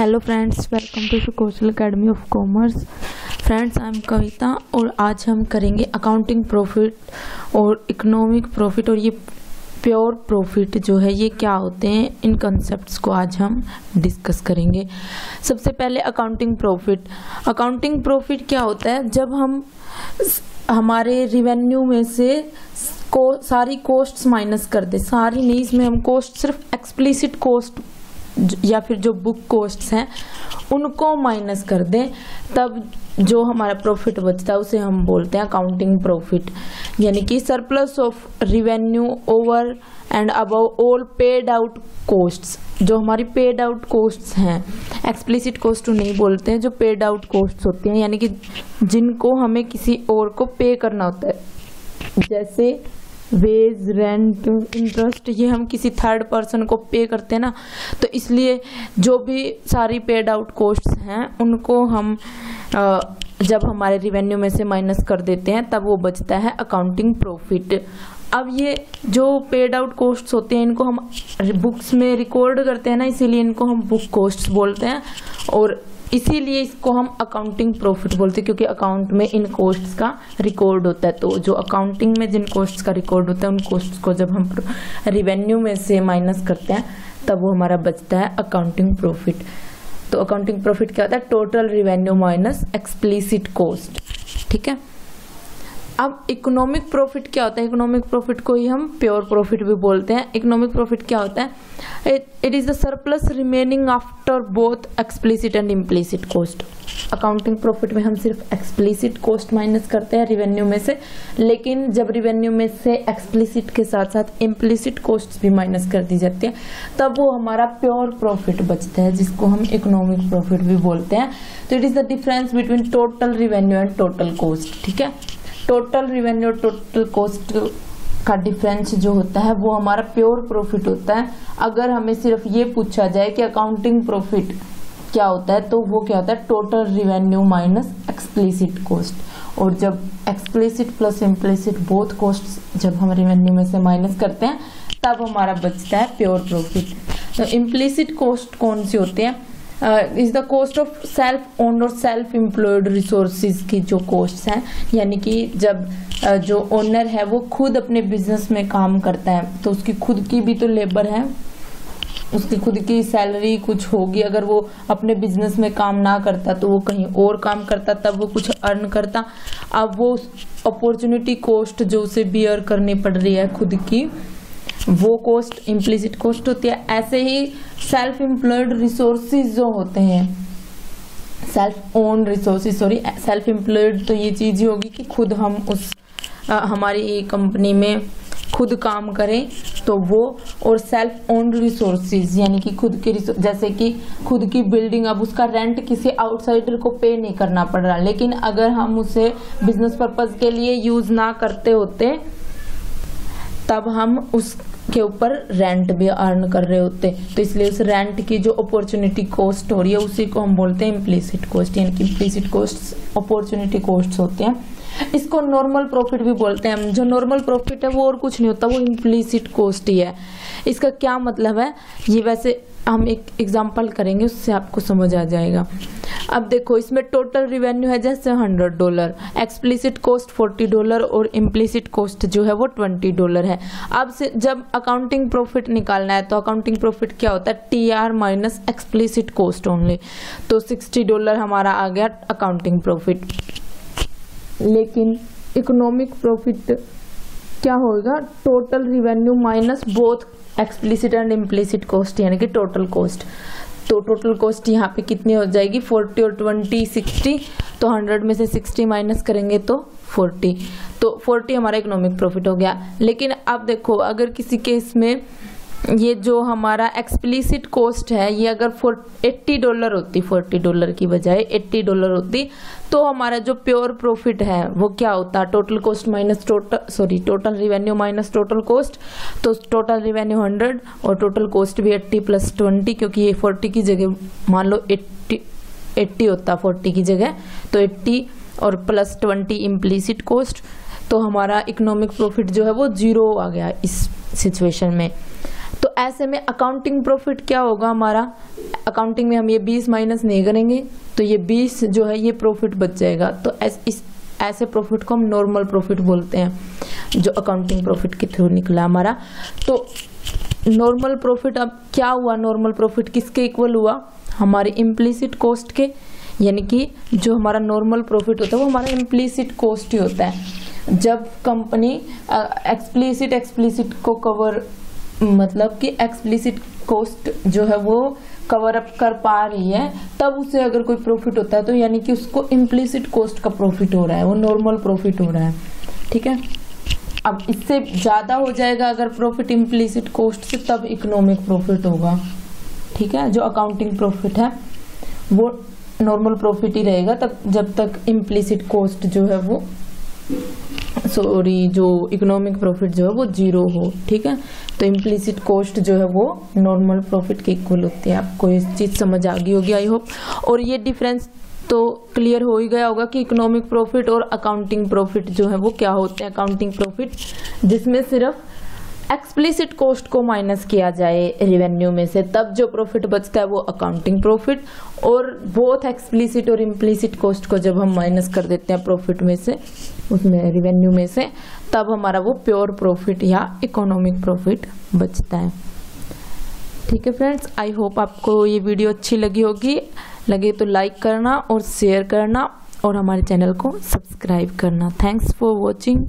Hello friends, welcome to Kaushal academy of commerce. Friends, I am Kavita और आज हम करेंगे अकाउंटिंग प्रॉफिट और इकोनॉमिक प्रॉफिट और ये प्योर प्रॉफिट जो है ये क्या होते हैं, इन कॉन्सेप्ट्स को आज हम डिस्कस करेंगे। सबसे पहले अकाउंटिंग प्रॉफिट। अकाउंटिंग प्रॉफिट क्या होता है? जब हम हमारे रिवेन्यू में से सारी कॉस्ट्स माइनस कर दे, सारी नहीं, इसमें हम कॉस्ट सिर्फ एक्सप्लिसिट कॉस्ट या फिर जो बुक कॉस्ट्स हैं उनको माइनस कर दें, तब जो हमारा प्रॉफिट बचता है उसे हम बोलते हैं अकाउंटिंग प्रॉफिट। यानी कि surplus of revenue over and above all paid out costs. जो हमारी पेड आउट कॉस्ट्स हैं, एक्सप्लिसिट कॉस्ट नहीं बोलते हैं, जो पेड आउट कॉस्ट्स होती हैं, यानी कि जिनको हमें किसी और को पे करना होता है, जैसे वेज, रेंट, इंटरेस्ट, ये हम किसी थर्ड पर्सन को पे करते हैं ना। तो इसलिए जो भी सारी पेड आउट कॉस्ट्स हैं उनको हम जब हमारे रिवेन्यू में से माइनस कर देते हैं तब वो बचता है अकाउंटिंग प्रॉफिट। अब ये जो पेड आउट कॉस्ट्स होते हैं इनको हम बुक्स में रिकॉर्ड करते हैं ना, इसीलिए इनको हम बुक कॉस्ट्स बोलते हैं और इसीलिए इसको हम अकाउंटिंग प्रॉफिट बोलते हैं, क्योंकि अकाउंट में इन कॉस्ट्स का रिकॉर्ड होता है। तो जो अकाउंटिंग में जिन कॉस्ट्स का रिकॉर्ड होता है उन कॉस्ट्स को जब हम रिवेन्यू में से माइनस करते हैं तब वो हमारा बचता है अकाउंटिंग प्रॉफिट। तो अकाउंटिंग प्रॉफिट क्या होता है? Total revenue minus explicit cost. ठीक है। अब इकोनॉमिक प्रॉफिट क्या होता है? इकोनॉमिक प्रॉफिट को ही हम प्योर प्रॉफिट भी बोलते हैं। इकोनॉमिक प्रॉफिट क्या होता है? It is the surplus remaining after both explicit and implicit cost. Accounting profit में हम सिर्फ एक्सप्लिसिट कॉस्ट माइनस करते हैं रिवेन्यू में से, लेकिन जब रिवेन्यू में से एक्सप्लिसिट के साथ साथ इम्प्लिसिट कॉस्ट भी माइनस कर दी जाती है तब वो हमारा प्योर प्रॉफिट बचता है, जिसको हम इकोनॉमिक प्रॉफिट भी बोलते हैं। तो it is the difference between total revenue and total cost. ठीक है। टोटल रिवेन्यू और टोटल कॉस्ट का डिफरेंस जो होता है वो हमारा प्योर प्रॉफिट होता है। अगर हमें सिर्फ ये पूछा जाए कि अकाउंटिंग प्रॉफिट क्या होता है, तो वो क्या होता है? Total revenue minus explicit cost. और जब explicit plus implicit both cost जब हम रिवेन्यू में से माइनस करते हैं तब हमारा बचता है प्योर प्रॉफिट। तो इम्प्लिसिट कॉस्ट कौन सी होती है? Is the cost of self owned और सेल्फ एम्प्लॉयड रिसोर्सेज की जो कॉस्ट हैं, यानी कि जब जो ओनर है वो खुद अपने बिजनेस में काम करता है तो उसकी खुद की भी तो लेबर है, उसकी खुद की सैलरी कुछ होगी। अगर वो अपने बिजनेस में काम ना करता तो वो कहीं और काम करता, तब वो कुछ अर्न करता। अब वो अपॉर्चुनिटी कॉस्ट जो उसे बियर करनी पड़ रही है खुद की, वो कॉस्ट इम्प्लिसिट कॉस्ट होती है। ऐसे ही सेल्फ एम्प्लॉयड रिसोर्सेज जो होते हैं, self own resources, sorry self employed तो ये चीज ही होगी कि खुद हम उस हमारी कंपनी में खुद काम करें तो वो, और सेल्फ ओन्ड रिसोर्सेज यानी कि खुद के जैसे कि खुद की बिल्डिंग, अब उसका रेंट किसी आउटसाइडर को पे नहीं करना पड़ रहा, लेकिन अगर हम उसे बिजनेस पर्पज के लिए यूज ना करते होते तब हम उसके ऊपर रेंट भी अर्न कर रहे होते। तो इसलिए उस रेंट की जो अपॉर्चुनिटी कॉस्ट हो रही है उसी को हम बोलते हैं इम्प्लिसिट कॉस्ट, यानी कि इम्प्लिसिट कॉस्ट अपॉर्चुनिटी कॉस्ट होते हैं। इसको नॉर्मल प्रॉफिट भी बोलते हैं। जो नॉर्मल प्रॉफिट है वो और कुछ नहीं होता, वो इम्प्लिसिट कॉस्ट ही है। इसका क्या मतलब है ये वैसे हम एक एग्जांपल करेंगे, उससे आपको समझ आ जाएगा। अब देखो, इसमें टोटल रिवेन्यू है जैसे $100, एक्सप्लिसिट कॉस्ट $40 और इम्प्लिसिट कॉस्ट जो है वो $20 है। अब से जब अकाउंटिंग प्रॉफिट निकालना है तो अकाउंटिंग प्रॉफिट क्या होता है? TR minus explicit cost only. तो $60 हमारा आ गया अकाउंटिंग प्रॉफिट। लेकिन इकोनॉमिक प्रॉफिट क्या होगा? Total revenue minus both explicit and implicit cost, यानी कि टोटल कॉस्ट। तो टोटल कॉस्ट यहाँ पे कितनी हो जाएगी? 40 और 20 60। तो 100 में से 60 माइनस करेंगे तो 40। तो 40 हमारा इकोनॉमिक प्रॉफिट हो गया। लेकिन अब देखो, अगर किसी केस में ये जो हमारा एक्सप्लिसिट कॉस्ट है ये अगर $80 होती, $40 की बजाय $80 होती, तो हमारा जो प्योर प्रॉफिट है वो क्या होता? Total cost minus total revenue minus total cost. तो टोटल रिवेन्यू 100 और टोटल कॉस्ट भी 80 प्लस 20, क्योंकि ये 40 की जगह मान लो 80 होता 40 की जगह, तो 80 और प्लस 20 इम्प्लिसिट कॉस्ट। तो हमारा इकोनॉमिक प्रॉफिट जो है वो 0 आ गया इस सिचुएशन में। तो ऐसे में अकाउंटिंग प्रॉफिट क्या होगा हमारा, अकाउंटिंग में हम ये 20 माइनस नहीं करेंगे तो ये 20 जो है ये प्रॉफिट बच जाएगा। तो ऐसे प्रॉफिट को हम नॉर्मल प्रॉफिट बोलते हैं, जो अकाउंटिंग प्रॉफिट के थ्रू निकला हमारा। तो नॉर्मल प्रॉफिट अब क्या हुआ, नॉर्मल प्रॉफिट किसके इक्वल हुआ, हमारे इम्प्लिसिट कॉस्ट के, यानी कि जो हमारा नॉर्मल प्रॉफिट होता है वो हमारा इम्प्लिसिट कॉस्ट ही होता है। जब कंपनी एक्सप्लिसिट को कवर, मतलब कि एक्सप्लिसिट कॉस्ट जो है वो कवर अप कर पा रही है, तब उसे अगर कोई प्रॉफिट होता है तो यानी कि उसको इम्प्लिसिट कॉस्ट का प्रॉफिट हो रहा है, वो नॉर्मल प्रॉफिट हो रहा है। ठीक है, अब इससे ज्यादा हो जाएगा अगर प्रॉफिट इम्प्लिसिट कॉस्ट से, तब इकोनॉमिक प्रॉफिट होगा। ठीक है, जो अकाउंटिंग प्रॉफिट है वो नॉर्मल प्रॉफिट ही रहेगा तब जब तक इम्प्लिसिट कॉस्ट जो है वो जो इकोनॉमिक प्रॉफिट जो है वो 0 हो। ठीक है, तो इम्प्लिसिट कॉस्ट जो है वो नॉर्मल प्रॉफिट के इक्वल होती है। आपको ये चीज समझ आ गई होगी आई होप। और ये डिफरेंस तो क्लियर हो ही गया होगा कि इकोनॉमिक प्रॉफिट और अकाउंटिंग प्रॉफिट जो है वो क्या होते हैं। अकाउंटिंग प्रॉफिट जिसमें सिर्फ एक्सप्लिसिट कॉस्ट को माइनस किया जाए रेवेन्यू में से, तब जो प्रॉफिट बचता है वो अकाउंटिंग प्रॉफिट, और बोथ एक्सप्लिसिट और इम्प्लिसिट कॉस्ट को जब हम माइनस कर देते हैं प्रॉफिट में से, उसमें रेवेन्यू में से, तब हमारा वो प्योर प्रॉफिट या इकोनॉमिक प्रॉफिट बचता है। ठीक है फ्रेंड्स, आई होप आपको ये वीडियो अच्छी लगी होगी। लगे तो लाइक करना और शेयर करना और हमारे चैनल को सब्सक्राइब करना। Thanks for watching.